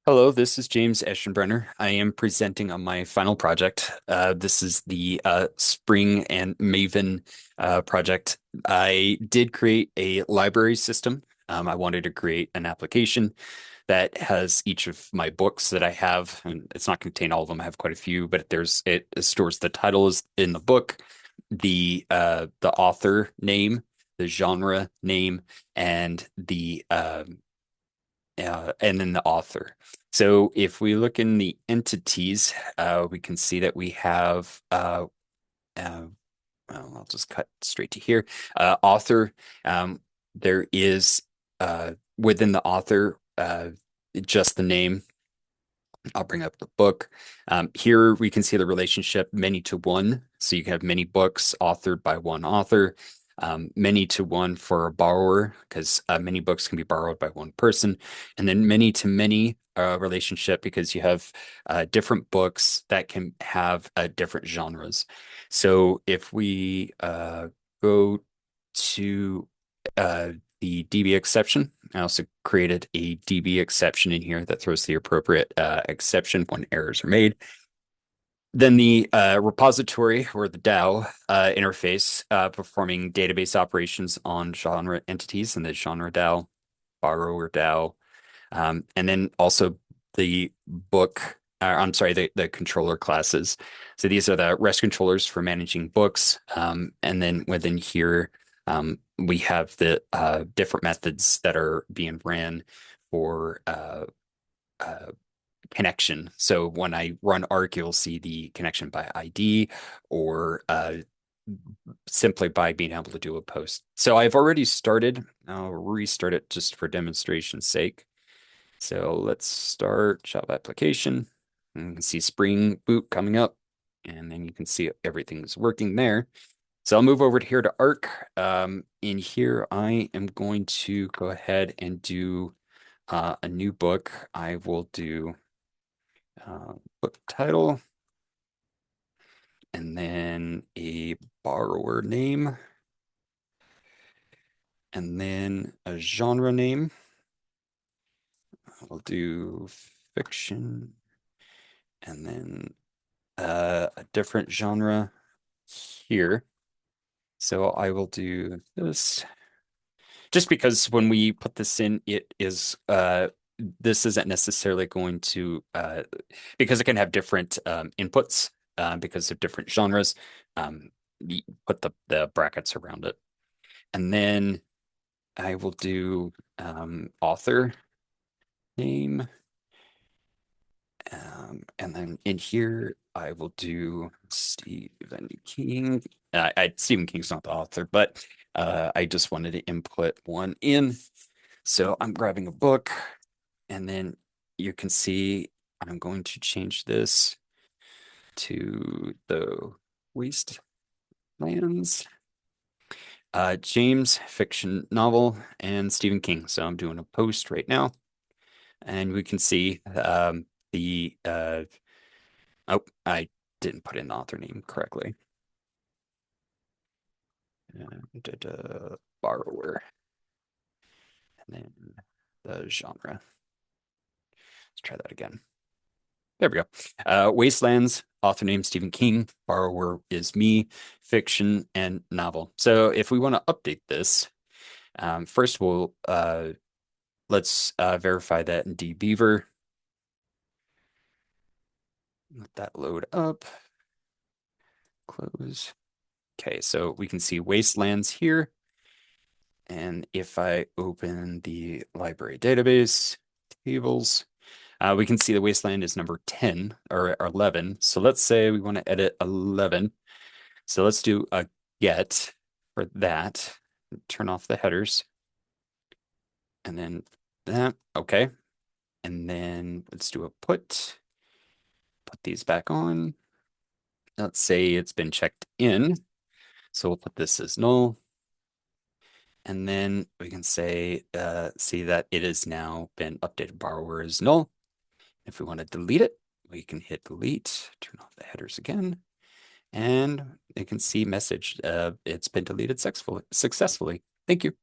Hello, this is James Eschenbrenner. I am presenting on my final project. This is the Spring and Maven project. I did create a library system. I wanted to create an application that has each of my books that I have, and it's not going to contain all of them. I have quite a few, but it stores the titles in the book, the author name, the genre name, and and then the author. So if we look in the entities, we can see that we have, uh, well, I'll just cut straight to here. Author, there is within the author, just the name. I'll bring up the book. Here we can see the relationship many to one. So you can have many books authored by one author, many to one for a borrower, because many books can be borrowed by one person, and then many to many relationship because you have different books that can have different genres. So if we go to uh, the DB exception. I also created a DB exception in here that throws the appropriate exception when errors are made. Then the repository or the DAO interface performing database operations on genre entities and the genre DAO, borrower DAO, and then also the book. I'm sorry, the controller classes. So these are the REST controllers for managing books. And then within here, we have the different methods that are being ran for uh, connection. So when I run Arc, you'll see the connection by ID or simply by being able to do a post. So I've already started. I'll restart it just for demonstration's sake. So let's start shop application. And you can see Spring Boot coming up, and then you can see everything's working there. So I'll move over to here to Arc. In here, I am going to go ahead and do a new book. I will do book title and then a borrower name and then a genre name. I'll do fiction and then a different genre here. So I will do this just because when we put this in, it is this isn't necessarily going to because it can have different inputs because of different genres. You put the brackets around it. And then I will do author name. And then in here, I will do Stephen King. Stephen King's not the author, but I just wanted to input one in. So I'm grabbing a book, and then you can see I'm going to change this to the Wastelands, James fiction novel, and Stephen King. So I'm doing a post right now, and we can see the oh, I didn't put in the author name correctly. Borrower, and then the genre. Let's try that again. There we go. Wastelands, author name Stephen King, borrower is me, fiction and novel. So if we want to update this, first we'll let's verify that in dbeaver. Let that load up. Close. Okay, so we can see Wastelands here. And if I open the library database, tables, we can see the wasteland is number 10 or 11. So let's say we want to edit 11. So let's do a get for that. Turn off the headers. And then that, okay. And then let's do a put. Put these back on. Let's say it's been checked in. So we'll put this as null. And then we can say, see that it has now been updated. Borrower is null. If we want to delete it, we can hit delete, turn off the headers again, and you can see message, it's been deleted successfully. Thank you.